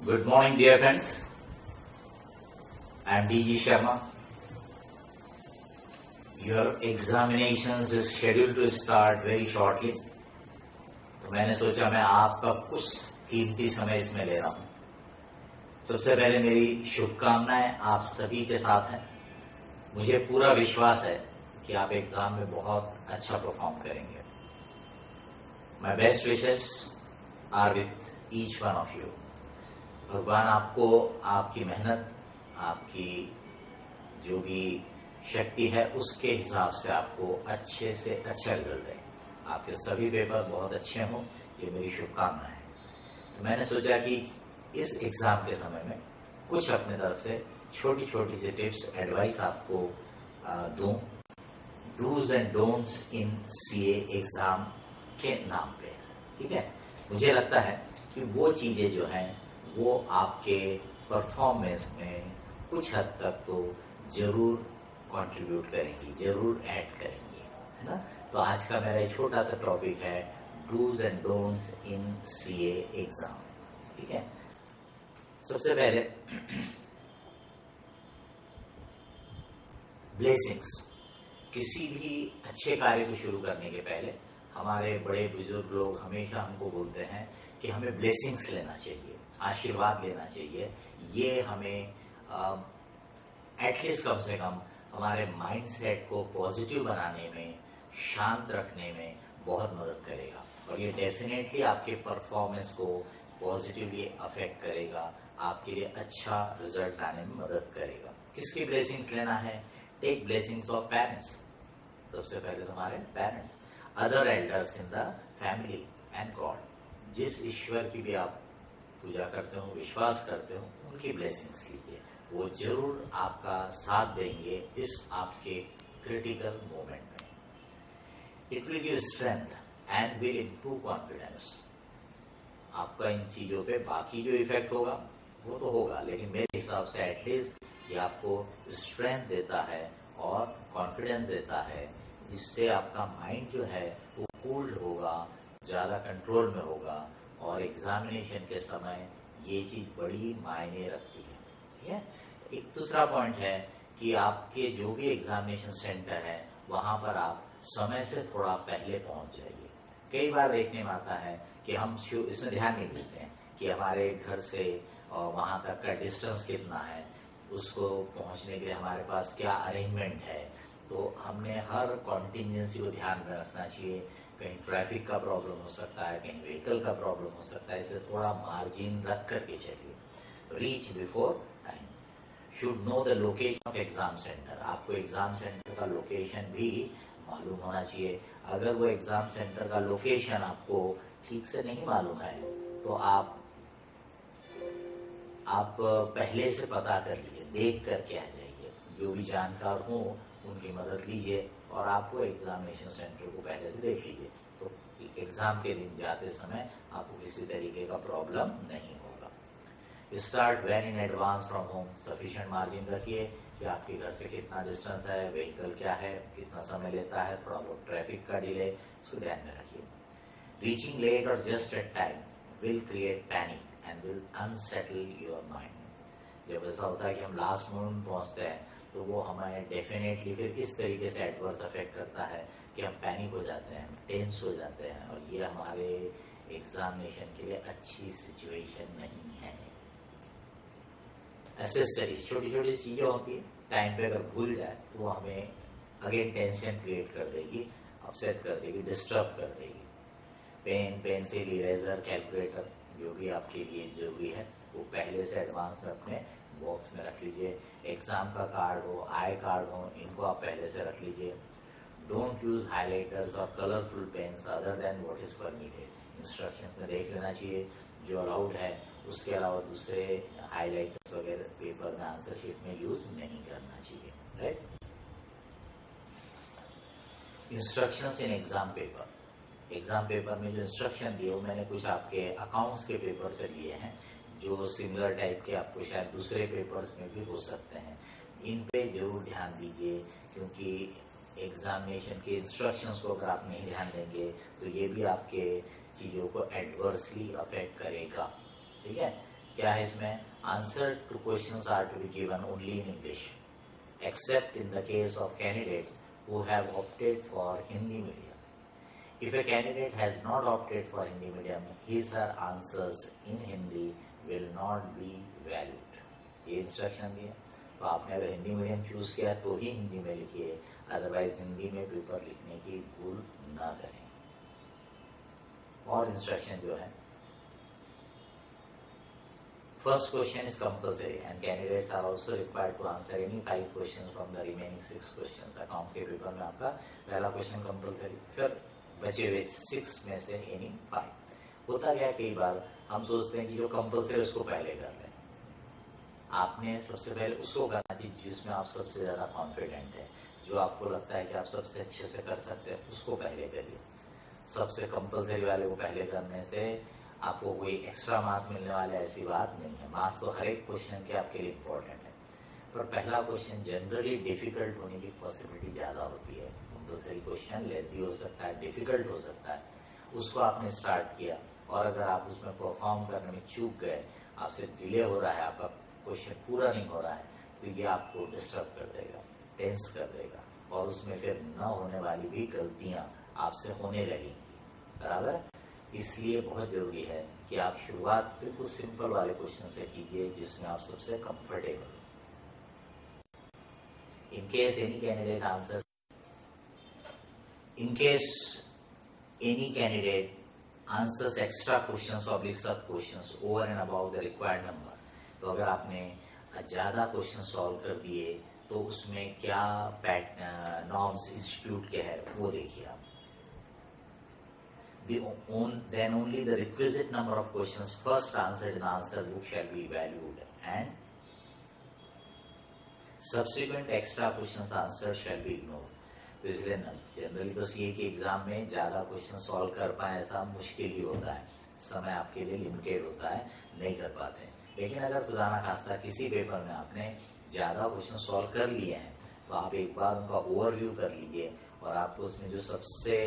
Good morning, dear friends. I am D.G. Sharma. Your examinations is scheduled to start very shortly. तो मैंने सोचा मैं आपका कुछ कीमती समय इसमें ले रहा हूं। सबसे पहले मेरी शुभकामनाएं आप सभी के साथ हैं। मुझे पूरा विश्वास है कि आप एग्जाम में बहुत अच्छा परफॉर्म करेंगे। My best wishes are with each one of you. भगवान आपको आपकी मेहनत, आपकी जो भी शक्ति है उसके हिसाब से आपको अच्छे से अच्छा रिजल्ट दें। आपके सभी पेपर बहुत अच्छे हों, ये मेरी शुभकामना है। तो मैंने सोचा कि इस एग्जाम के समय में कुछ अपने तरफ से छोटी छोटी सी टिप्स, एडवाइस आपको दूं dos and don'ts in CA exam के नाम पे। ठीक है, मुझे लगता है कि वो चीजें जो हैं वो आपके परफॉर्मेंस में कुछ हद तक तो जरूर कंट्रीब्यूट करेंगी, जरूर ऐड करेंगी, है ना। तो आज का मेरा एक छोटा सा टॉपिक है dos and don'ts in CA exam. ठीक है, सबसे पहले ब्लेसिंग्स। किसी भी अच्छे कार्य को शुरू करने के पहले हमारे बड़े बुजुर्ग लोग हमेशा हमको बोलते हैं कि हमें ब्लेसिंग्स लेना चाहिए, आशीर्वाद लेना चाहिए। ये हमें एटलीस्ट कम से कम हमारे माइंडसेट को पॉजिटिव बनाने में, शांत रखने में बहुत मदद करेगा और ये डेफिनेटली आपके परफॉर्मेंस को पॉजिटिवली अफेक्ट करेगा, आपके लिए अच्छा रिजल्ट आने में मदद करेगा। किसकी ब्लेसिंग्स लेना है? Take blessings of parents. सबसे पहले तुम्हारे parents, other elders in the family and God. जिस ईश्वर की भी आप पूजा करते हो, विश्वास करते हो, उनकी ब्लेसिंग्स लीजिए। वो जरूर आपका साथ देंगे इस आपके क्रिटिकल मोमेंट में। It will give strength and will improve confidence. आपका इन चीजों पे बाकी जो इफेक्ट होगा वो तो होगा, लेकिन मेरे हिसाब से एटलीस्ट ये आपको स्ट्रेंथ देता है और कॉन्फिडेंस देता है, जिससे आपका माइंड जो है वो कूल्ड होगा, ज्यादा कंट्रोल में होगा और एग्जामिनेशन के समय ये चीज बड़ी मायने रखती है। ठीक है, एक दूसरा पॉइंट है कि आपके जो भी एग्जामिनेशन सेंटर है वहां पर आप समय से थोड़ा पहले पहुंच जाइए। कई बार देखने में आता है कि हम इसमें ध्यान नहीं देते हैं कि हमारे घर से और वहां तक का डिस्टेंस कितना है, उसको पहुंचने के लिए हमारे पास क्या अरेंजमेंट है। तो हमने हर कॉन्टिजेंसी को ध्यान में रखना चाहिए। कहीं ट्रैफिक का प्रॉब्लम हो सकता है, कहीं व्हीकल का प्रॉब्लम हो सकता है, इसे थोड़ा मार्जिन रख करके चलिए। Reach before time, should know the location of exam centre. आपको एग्जाम सेंटर का लोकेशन भी मालूम होना चाहिए। अगर वो एग्जाम सेंटर का लोकेशन आपको ठीक से नहीं मालूम है तो आप पहले से पता कर लीजिए, देख करके आ जाइए। जो भी जानकार हो उनकी मदद लीजिए और आपको एग्जामिनेशन सेंटर को पहले से देख लीजिए, तो एग्जाम के दिन जाते समय आपको किसी तरीके का प्रॉब्लम नहीं होगा। Start well in advance from home. Sufficient margin रखिए कि आपके घर से कितना डिस्टेंस है, व्हीकल क्या है, कितना समय लेता है, थोड़ा बहुत ट्रैफिक का डिले, इसको ध्यान में रखिए। रीचिंग लेट और just at time will create panic and will unsettle your mind. जब ऐसा होता है कि हम लास्ट मोमेंट पहुंचते हैं तो वो हमें डेफिनेटली फिर इस तरीके से एडवर्स अफेक्ट करता है कि हम पैनिक हो जाते हैं, टेंस हो जाते हैं और ये हमारे एग्जामिनेशन के लिए अच्छी सिचुएशन नहीं है। एसेसरीज, छोटी छोटी चीजें होती है, टाइम पे अगर भूल जाए तो वो हमें अगेन टेंशन क्रिएट कर देगी, अपसेट कर देगी, डिस्टर्ब कर देगी। पेन, पेंसिल, इरेजर, कैलकुलेटर जो भी आपके लिए जरूरी है वो पहले से एडवांस में अपने बॉक्स में रख लीजिए। एग्जाम का कार्ड हो, आई कार्ड हो, इनको आप पहले से रख लीजिए। डोंट यूज हाइलाइटर्स और colourful pens other than what is permitted. Instruction में देख लेना चाहिए जो अलाउड है, उसके अलावा दूसरे हाइलाइटर्स वगैरह पेपर में, आंसर शीट में यूज नहीं करना चाहिए। Right, instructions in exam paper. Exam paper में जो इंस्ट्रक्शन दिए वो मैंने कुछ आपके अकाउंट्स के पेपर से लिए हैं, जो सिमिलर टाइप के आपको शायद दूसरे पेपर्स में भी हो सकते हैं। इन पे जरूर ध्यान दीजिए क्योंकि एग्जामिनेशन के इंस्ट्रक्शंस को अगर आप नहीं ध्यान देंगे तो ये भी आपके चीजों को एडवर्सली अफेक्ट करेगा। ठीक है, क्या है इसमें? Answer to questions are to be given only in English except in the case of candidates who have opted for Hindi medium. If a candidate has not opted for Hindi medium, his or her answers in Hindi will not be valued. ये instruction दिया, तो आपने अगर Hindi medium choose किया तो ही हिंदी में लिखिए, otherwise Hindi में पेपर लिखने की भूल ना करें। और इंस्ट्रक्शन जो है, first question is compulsory and candidates are also required to answer any 5 questions from the remaining 6 questions. Account के पेपर में आपका पहला क्वेश्चन कंपल्सरी, फिर बचे हुए 6 में से एनी 5। होता क्या, कई बार हम सोचते हैं कि जो कंपल्सरी उसको पहले कर लें। आपने सबसे पहले उसको करना चाहिए जिसमें आप सबसे ज्यादा कॉन्फिडेंट है, जो आपको लगता है कि आप सबसे अच्छे से कर सकते हैं, उसको पहले करिए। सबसे कंपल्सरी वाले को पहले करने से आपको कोई एक्स्ट्रा मार्क मिलने वाले ऐसी बात नहीं है। मार्क्स तो हर एक क्वेश्चन के आपके लिए इम्पोर्टेंट है, पर पहला क्वेश्चन जनरली डिफिकल्ट होने की पॉसिबिलिटी ज्यादा होती है। कंपल्सरी क्वेश्चन लेंथी हो सकता है, डिफिकल्ट हो सकता है। उसको आपने स्टार्ट किया और अगर आप उसमें परफॉर्म करने में चूक गए, आपसे डिले हो रहा है, आपका क्वेश्चन पूरा नहीं हो रहा है, तो ये आपको डिस्टर्ब कर देगा, टेंस कर देगा, और उसमें फिर न होने वाली भी गलतियां आपसे होने लगेंगी। बराबर, इसलिए बहुत जरूरी है कि आप शुरुआत बिल्कुल सिंपल वाले क्वेश्चन से कीजिए जिसमें आप सबसे comfortable. In case any candidate answers extra questions और सब questions over and about the required number, तो अगर आपने ज्यादा क्वेश्चन सॉल्व कर दिए तो उसमें क्या नॉर्म्स इंस्टीट्यूट के है वो देखिए आप। Then only the requisite number of questions first answered in the answer book shall be valued and subsequent extra questions answered shall be ignored. तो इसलिए जनरली तो सीए के एग्जाम में ज्यादा क्वेश्चन सॉल्व कर पाए ऐसा मुश्किल ही होता है, समय आपके लिए लिमिटेड होता है, नहीं कर पाते हैं। लेकिन अगर खुदा ना खास्ता किसी पेपर में आपने ज्यादा क्वेश्चन सॉल्व कर लिए हैं तो आप एक बार उनका ओवरव्यू कर लीजिए और आपको उसमें जो सबसे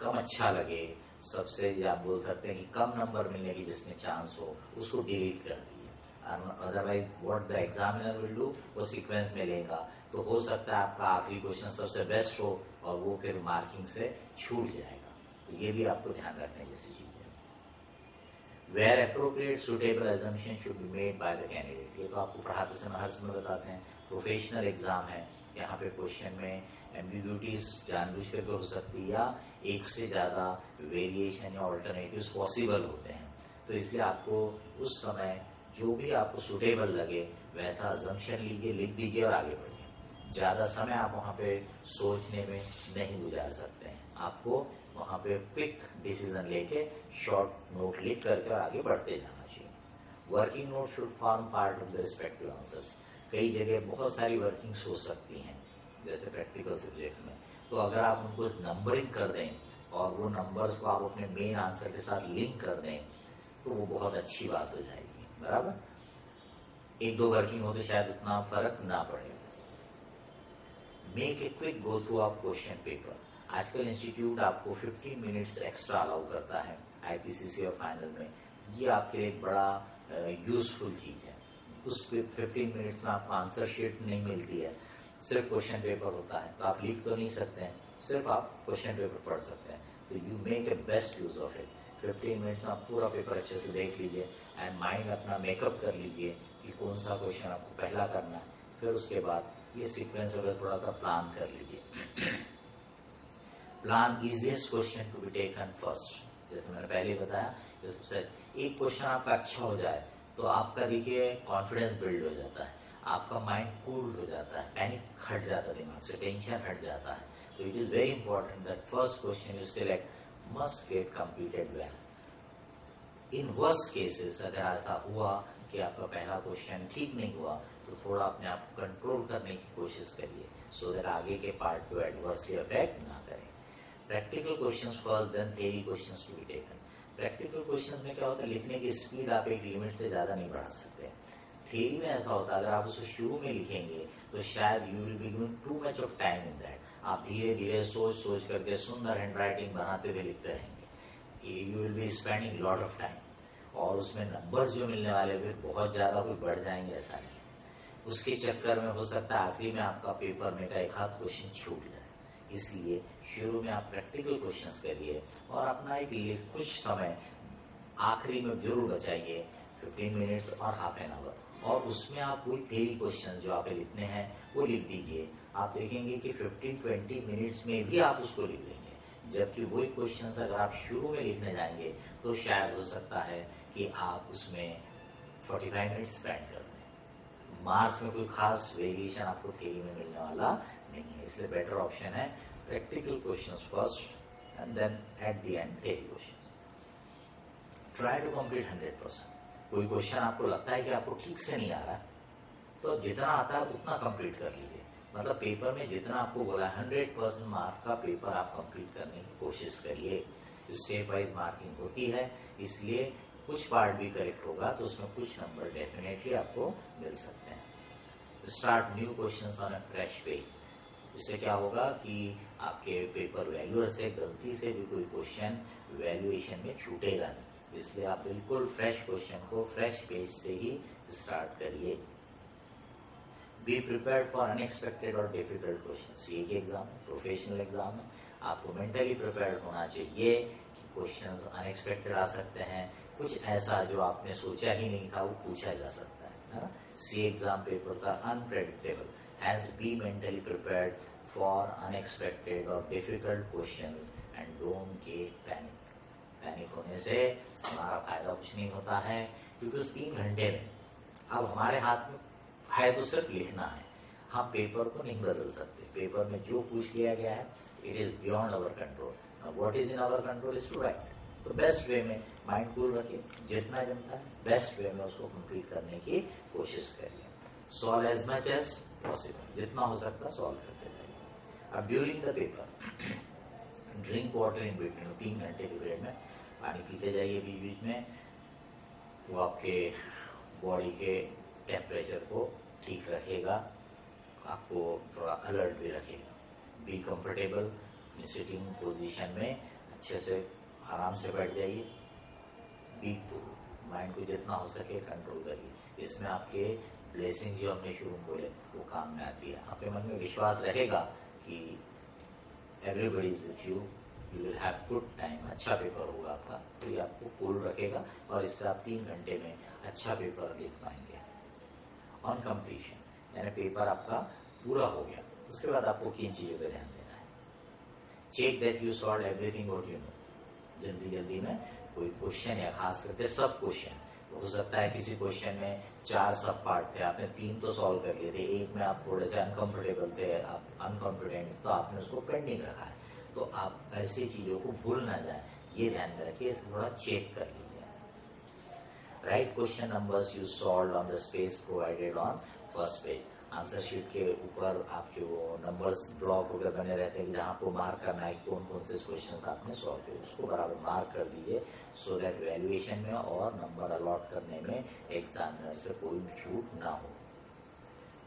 कम अच्छा लगे, सबसे आप बोल सकते हैं कि कम नंबर मिलने की जिसमें चांस हो, उसको डिलीट कर दीजिए। Otherwise what the examiner will do, वो सीक्वेंस में लेगा, तो हो सकता है आपका आखिरी क्वेश्चन सबसे बेस्ट हो और वो फिर मार्किंग से छूट जाएगा। तो ये भी आपको ध्यान रखने जैसी चीज है। Where appropriate suitable assumption should be made by the candidate, ये तो आपको पढ़ाते समय हर समय बताते हैं। प्रोफेशनल एग्जाम है, यहाँ पे क्वेश्चन में एम्बिग्यूटीज जानबूझ करके हो सकती है या एक से ज्यादा वेरिएशन या ऑल्टरनेटिव्स पॉसिबल होते हैं, तो इसलिए आपको उस समय जो भी आपको सुटेबल लगे वैसा अजम्पशन लीजिए, लिख दीजिए और आगे बढ़िए। ज्यादा समय आप वहां पे सोचने में नहीं गुजार सकते हैं, आपको वहां पे क्विक डिसीजन लेके शॉर्ट नोट लिख करके आगे बढ़ते जाना चाहिए। Working note should form part of the respective answers. कई जगह बहुत सारी वर्किंग्स हो सकती हैं जैसे प्रैक्टिकल सब्जेक्ट में, तो अगर आप उनको नंबरिंग कर दें और वो नंबर्स को आप अपने मेन आंसर के साथ लिंक कर दें तो वो बहुत अच्छी बात हो जाएगी। बराबर, एक दो वर्किंग हो तो शायद उतना फर्क ना पड़े। Make a quick go through of question paper. आजकल इंस्टीट्यूट आपको 15 मिनट्स एक्स्ट्रा अलाउ करता है आईपीसीसी और फाइनल में, ये आपके लिए एक बड़ा यूजफुल चीज है। उस 15 मिनट्स में आपको आंसर शीट नहीं मिलती है, सिर्फ क्वेश्चन पेपर होता है, तो आप लिख तो नहीं सकते हैं, सिर्फ आप क्वेश्चन पेपर पढ़ सकते हैं। तो you make a best use of it. 15 minutes में आप पूरा पेपर अच्छे से देख लीजिए एंड माइंड अपना मेकअप कर लीजिए कि कौन सा क्वेश्चन आपको पहला करना है, फिर उसके बाद ये सीक्वेंस वगैरह थोड़ा सा प्लान कर लीजिए। Plan easiest question to be taken first, जैसे मैंने पहले बताया, सबसे एक क्वेश्चन आपका अच्छा हो जाए तो आपका देखिए कॉन्फिडेंस बिल्ड हो जाता है, आपका माइंड कूल्ड हो जाता है, पैनिक हट जाता है, दिमाग से टेंशन हट जाता है। तो it is very important that first question you select must get completed well. In worst cases अगर ऐसा हुआ कि आपका पहला क्वेश्चन ठीक नहीं हुआ तो थोड़ा अपने आप को कंट्रोल करने की कोशिश करिए सो दैट आगे के पार्ट को एडवर्सली अफेक्ट ना करें। Practical questions first, then theory questions to be taken. Practical questions में क्या होता है, लिखने की स्पीड आप एक लिमिट से ज्यादा नहीं बढ़ा सकते। थ्योरी में ऐसा होता है अगर आप उसे शुरू में लिखेंगे तो शायद you will be giving too much of time in that. आप धीरे धीरे सोच सोच करके सुंदर हैंड राइटिंग बनाते हुए लिखते रहेंगे, you will be spending lot of time. और उसमें नंबर्स जो मिलने वाले फिर बहुत ज्यादा कोई बढ़ जाएंगे ऐसा नहीं। उसके चक्कर में हो सकता है आखिरी में आपका पेपर में का एक आध क्वेश्चन छूट जाए। इसलिए शुरू में आप प्रैक्टिकल क्वेश्चंस करिए और अपना एक कुछ समय आखिरी में जरूर बचाइए, 15 मिनट्स और हाफ एन आवर, और उसमें आप कोई थ्योरी क्वेश्चन जो आपको लिखने हैं वो लिख दीजिए। आप देखेंगे कि 15-20 मिनट्स में भी आप उसको लिख देंगे। जबकि वही क्वेश्चंस अगर आप शुरू में लिखने जाएंगे तो शायद हो सकता है कि आप उसमें 45 मिनट्स स्पेंड कर दें। मार्क्स में कोई खास वेरिएशन आपको थ्योरी में मिलने वाला नहीं है। इसलिए बेटर ऑप्शन है practical questions first and then at the end theory questions. Try to complete 100%। कोई क्वेश्चन आपको लगता है कि आपको ठीक से नहीं आ रहा तो जितना आता है उतना कंप्लीट कर लीजिए। मतलब पेपर में जितना आपको बोला 100% मार्क्स का पेपर आप कंप्लीट करने की कोशिश करिए। स्टेप वाइज मार्किंग होती है, इसलिए कुछ पार्ट भी करेक्ट होगा तो उसमें कुछ नंबर डेफिनेटली आपको मिल सकते हैं। Start new questions on a fresh page. इससे क्या होगा कि आपके पेपर वैल्यूअर से गलती से भी कोई क्वेश्चन वैल्यूएशन में छूटेगा नहीं। इसलिए आप बिल्कुल फ्रेश क्वेश्चन को फ्रेश पेज से ही स्टार्ट करिए। बी प्रिपेयर्ड फॉर अनएक्सपेक्टेड और डिफिकल्ट क्वेश्चन। ये एग्जाम है, प्रोफेशनल एग्जाम है, आपको मेंटली प्रिपेयर्ड होना चाहिए कि क्वेश्चंस अनएक्सपेक्टेड आ सकते हैं। कुछ ऐसा जो आपने सोचा ही नहीं था वो पूछा जा सकता है ना। See exam papers are unpredictable, has be mentally prepared for unexpected और difficult questions and don't get panic. Panic होने से हमारा फायदा कुछ नहीं होता है, क्योंकि उस 3 घंटे में अब हमारे हाथ में है तो सिर्फ लिखना है। हम पेपर को नहीं बदल सकते। पेपर में जो पूछ लिया गया है it is beyond our control. What is in our control is to write. तो बेस्ट वे में माइंड कूल रखिए, जितना जमता है बेस्ट वे में उसको कंप्लीट करने की कोशिश करिए। Solve as much as possible, जितना हो सकता है सॉल्व करते जाइए। अब during the paper drink water in between. 3 घंटे के पीरियड में पानी पीते जाइए बीच बीच में, वो आपके बॉडी के टेम्परेचर को ठीक रखेगा, आपको थोड़ा अलर्ट भी रखेगा। बी कंफर्टेबल, सिटिंग पोजीशन में अच्छे से आराम से बैठ जाइए। बी माइंड को जितना हो सके कंट्रोल करिए। इसमें आपके ब्लेसिंग जो हमने शुरू में बोले वो काम में आती है। आपके मन में विश्वास रहेगा कि everybody is with you, you will have good time, अच्छा पेपर होगा आपका, तो ये आपको कूल रखेगा और इससे आप 3 घंटे में अच्छा पेपर लिख पाएंगे। ऑन कंप्लीशन यानी पेपर आपका पूरा हो गया, उसके बाद आपको किन चीजों पर ध्यान देना है। Check that you solve everything what you know. जल्दी जल्दी में कोई क्वेश्चन या खास करके सब क्वेश्चन, हो सकता है किसी क्वेश्चन में 4 सब पार्ट थे, आपने 3 तो सॉल्व कर लिए थे, एक में आप थोड़े से अनकंफर्टेबल थे, आप अनकॉन्फिडेंट, तो आपने उसको पेंडिंग रखा है। तो आप ऐसी चीजों को भूल ना जाए, ये ध्यान में रखिए, थोड़ा चेक कर लीजिए। Right question numbers you solve on the space provided on first page. Answer sheet के ऊपर आपके वो नंबर्स ब्लॉक वगैरह बने रहते हैं जहां आपको मार्क करना है कौन कौन से क्वेश्चन आपने सॉल्व किए, उसको बराबर मार्क कर दीजिए, सो दैट वैल्यूएशन में और नंबर अलॉट करने में एग्जामिनर से कोई छूट ना हो।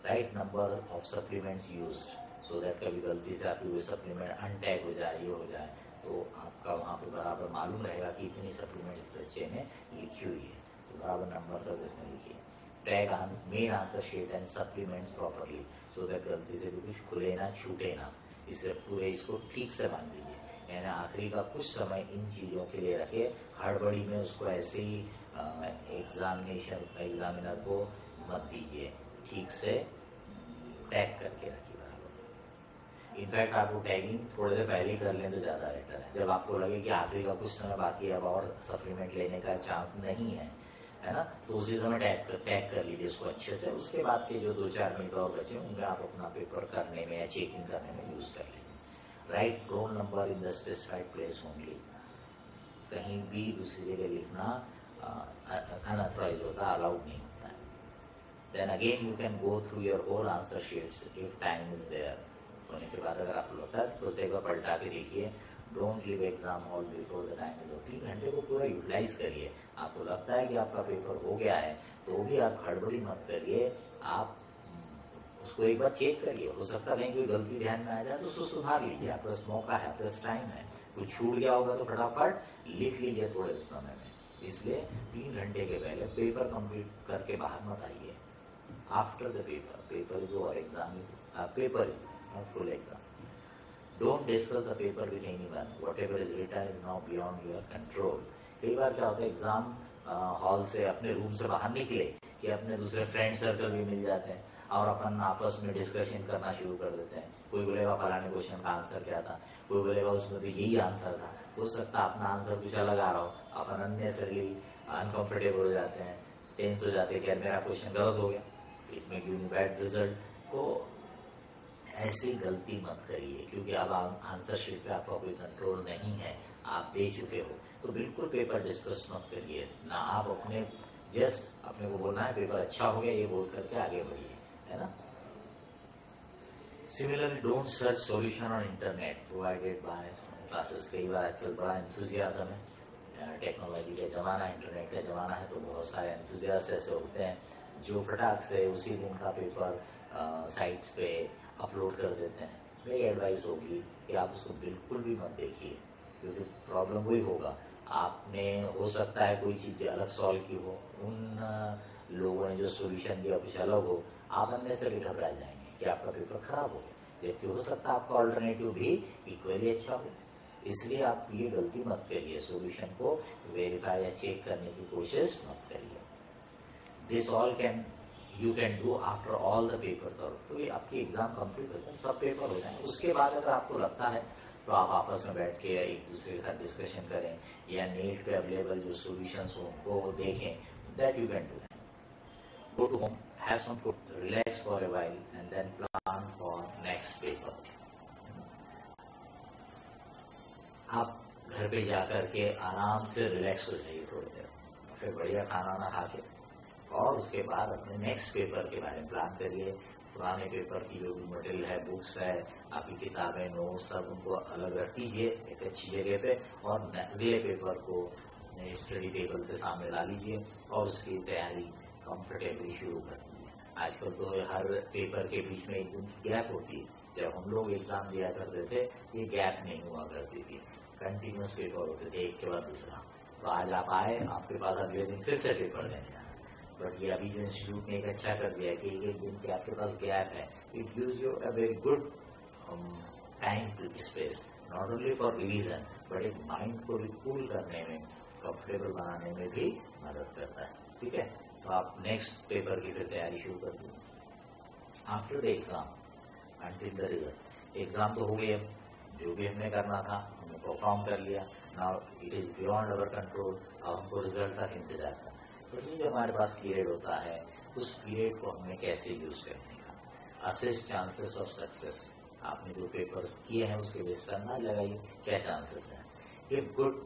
Right number of supplements used, so that कभी गलती से आपकी कोई सप्लीमेंट अनटैग हो जाए, ये हो जाए, तो आपका वहां पर बराबर मालूम रहेगा कि इतनी सप्लीमेंट बच्चे ने लिखी हुई है, तो बराबर नंबर सब इसमें लिखिए। Tag main answer sheet and supplements properly, so that गलती से भी कुछ खुले ना छूटे ना। इससे पूरे इसको ठीक से मान दीजिए, यानी आखिरी का कुछ समय इन चीजों के लिए रखे, हड़बड़ी में उसको ऐसे ही एग्जामिनर को मत दीजिए, ठीक से टैग करके रखिए बराबर। इनफैक्ट आपको टैगिंग थोड़े देर पहले ही कर लें तो ज्यादा बेटर है, जब आपको लगे कि आखिरी का कुछ समय बाकी है, अब और सप्लीमेंट लेने का चांस नहीं है ना, तो उसी समय टैग कर लीजिए उसको अच्छे से। उसके बाद के जो 2-4 मिनट और बचे उनमें आप अपना पेपर करने में या चेकिंग करने में यूज कर लीजिए। Right roll number in the specified place only. कहीं भी दूसरी जगह लिखना अनऑथराइज होता है, अलाउड नहीं होता है। Then again you can go through your whole answer sheets if time is there. होने के बाद अगर आपको लगता है तो उसे एक बार पलटा के देखिए। Don't leave exam hall before the time. 3 घंटे को पूरा यूटिलाइज करिए। आपको लगता है कि आपका पेपर हो गया है तो भी आप हड़बड़ी मत करिए, आप उसको एक बार चेक करिए। हो सकता है कहीं कोई गलती ध्यान में आ जाए तो उसको सुधार लीजिए, आपके पास मौका है, आपके पास टाइम है। कुछ छूट गया होगा तो फटाफट लिख लीजिए थोड़े से समय में। इसलिए 3 घंटे के पहले पेपर कंप्लीट करके बाहर मत आइए। After the paper is over, exam is paper is not full exam. Don't discuss the paper with anyone, whatever is written is now beyond your control. कई बार क्या होता है, एग्जाम हॉल से अपने रूम से बाहर निकले कि अपने दूसरे फ्रेंड सर्कल भी मिल जाते हैं और अपन आपस में डिस्कशन करना शुरू कर देते हैं। कोई बोलेगा फलाने क्वेश्चन का आंसर क्या था, कोई बोलेगा उसमें तो यही आंसर था। हो सकता है अपना आंसर कुछ अलग आ रहा हो, अपन अननेसेसरली अनकंफर्टेबल हो जाते हैं, टेंस हो जाते हैं कि मेरा क्वेश्चन गलत हो गया, it may give you bad result. तो ऐसी गलती मत करिए, क्योंकि अब आंसर शीट पे आपका कोई कंट्रोल नहीं है, आप दे चुके हो, तो बिल्कुल पेपर डिस्कस मत करिए ना। आप अपने जस्ट अपने को बोलना है पेपर अच्छा हो गया ये बोल करके आगे बढ़िए, है ना। Similarly don't search solution on internet provided by classes. कई बार आजकल बड़ा एंथुजियाज्म है, टेक्नोलॉजी का जमाना, इंटरनेट का जमाना है, तो बहुत सारे एंथुजियास्ट ऐसे होते हैं जो फटाक से उसी दिन का पेपर साइट पे अपलोड कर देते हैं। मेरी एडवाइस होगी कि आप उसको बिल्कुल भी मत देखिए, क्योंकि प्रॉब्लम वही होगा, आपने हो सकता है कोई चीज अलग सॉल्व की हो, उन लोगों ने जो सोल्यूशन दिया कुछ अलग हो, आप अंदर से घबरा जाएंगे कि आपका पेपर खराब हो गया, जबकि हो सकता है आपका ऑल्टरनेटिव भी इक्वली अच्छा हो। इसलिए आप ये गलती मत करिए, सोल्यूशन को वेरीफाई या चेक करने की कोशिश मत करिए। This all you can do after all the papers, और तो आपकी एग्जाम कंप्लीट हो जाए, सब पेपर हो जाए, उसके बाद अगर आपको लगता है तो आप आपस में बैठ के एक दूसरे के साथ डिस्कशन करें या नेट पे अवेलेबल जो सॉल्यूशंस हो वो देखें, that you can do. Go to home, have some food, relax for a while and then plan for next paper. आप घर पे जाकर के आराम से रिलैक्स हो जाइए थोड़ी देर, फिर बढ़िया खाना ना खा के, और उसके बाद अपने नेक्स्ट पेपर के बारे में प्लान करिए। पुराने पेपर की जो भी मटेरियल है, बुक्स है, आपकी किताबें, नोट्स, सब उनको अलग रख दीजिए एक अच्छी जगह पे, और अगले पेपर को स्टडी टेबल के सामने ला लीजिए और उसकी तैयारी कंफर्टेबली शुरू कर दीजिए। आजकल तो हर पेपर के बीच में एक दिन की गैप होती है, जब हम लोग एग्जाम दिया करते थे ये गैप नहीं हुआ करती थी, कंटिन्यूस पेपर होते थे एक के बाद दूसरा। तो आज आप आए, आपके पास अगले दिन फिर से पेपर देने जाना, बट ये अभी जो इंस्टीट्यूट ने एक अच्छा कर दिया कि एक दिन के आपके पास गैप है, it gives you a very good time to space, not only for revision but एक माइंड को भी कूल करने में, कंफर्टेबल बनाने में भी मदद करता है। ठीक है, तो आप नेक्स्ट पेपर की फिर तैयारी शुरू कर दीजिए। After the exam until the result, exam तो हो गए, जो भी हमने करना था हमने परफॉर्म कर लिया, now it is beyond our control, अब हमको रिजल्ट तक इंतजार करना। तो ये जो हमारे पास पीरियड होता है, उस पीरियड को हमें कैसे यूज करने का, असेस चांसेस ऑफ सक्सेस। आपने जो पेपर किए हैं उसके बेस पर ना लगाइए क्या चांसेस हैं। इफ गुड,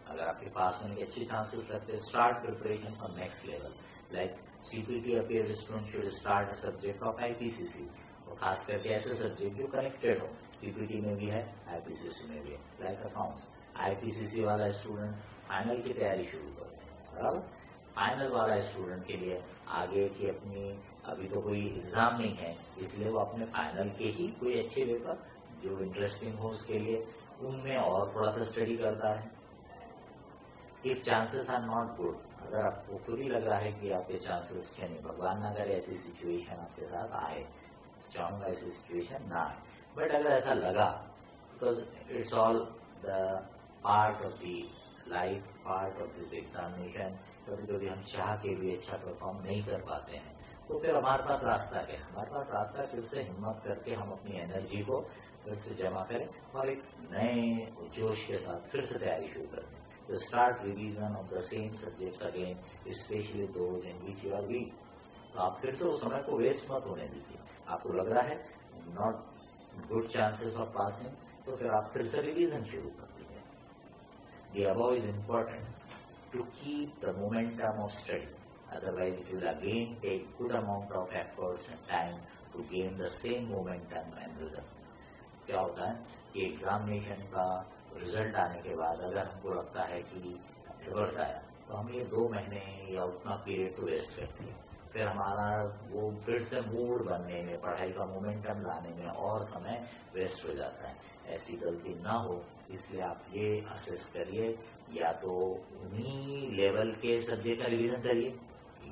अगर आपके पास होने के अच्छे चांसेस लगते हैं, start preparation for next level. Like CPT appear student should start a subject of IPCC, और खास करके ऐसे सब्जेक्ट जो कनेक्टेड हो, सीपीटी में भी है आईपीसीसी में भी है, लाइक अकाउंट्स। आईपीसीसी वाला स्टूडेंट फाइनल की तैयारी शुरू करे, बराबर। फाइनल वाला स्टूडेंट के लिए आगे की अपनी, अभी तो कोई एग्जाम नहीं है, इसलिए वो अपने फाइनल के ही कोई अच्छे पेपर जो इंटरेस्टिंग हो उसके लिए उनमें और थोड़ा सा स्टडी करता है। If chances are not good, अगर आपको खुद ही लग रहा है कि आपके चांसेस, यानी भगवान ना करे ऐसी सिचुएशन आपके साथ आए, चाहूंगा ऐसी सिचुएशन ना आए, बट अगर ऐसा लगा, because it's all the part of the life, part of this examination, कभी कभी हम चाह के भी अच्छा परफॉर्म नहीं कर पाते हैं, तो फिर हमारे पास रास्ता क्या है, हमारे पास रास्ता फिर से हिम्मत करके हम अपनी एनर्जी को फिर से जमा करें और एक नए जोश के साथ फिर से तैयारी शुरू करें। तो start revision of the same subjects again, specially those in which you are weak. तो आप फिर से उस समय को वेस्ट मत होने दीजिए। आपको लग रहा है not good chances of passing, तो फिर आप फिर से रिवीजन शुरू कर दीजिए। The above is important to keep the momentum of study, otherwise it will again take good amount of efforts and time to gain the same momentum and result. क्या होता है कि एग्जामिनेशन का रिजल्ट आने के बाद अगर हमको लगता है कि रिवर्स आया, तो हम ये 2 महीने या उतना पीरियड तो वेस्ट करते हैं, फिर हमारा वो फिर से मूड बनने में, पढ़ाई का मोमेंटम लाने में और समय वेस्ट हो जाता है। ऐसी गलती ना हो, इसलिए आप ये असेस करिए या तो उन्हीं लेवल के सब्जेक्ट का रिवीजन करिए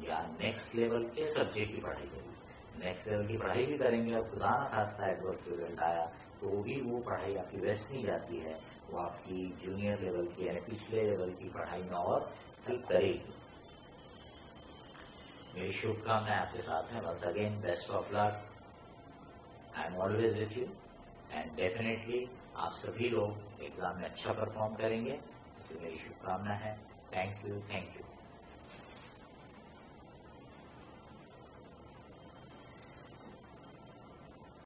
या नेक्स्ट लेवल के सब्जेक्ट की पढ़ाई करिए। नेक्स्ट लेवल की पढ़ाई भी करेंगे और खुदा ना खास्ता एडवर्स रिजल्ट आया तो भी वो पढ़ाई आपकी वेस्ट नहीं जाती है, वो आपकी जूनियर लेवल की यानी पिछले लेवल की पढ़ाई में और हेल्प करेगी। मेरी शुभकामनाएं आपके साथ हैं। Once again best of luck, I am always with you and definitely आप सभी लोग एग्जाम में अच्छा परफॉर्म करेंगे, इससे मेरी शुभकामना है। Thank you.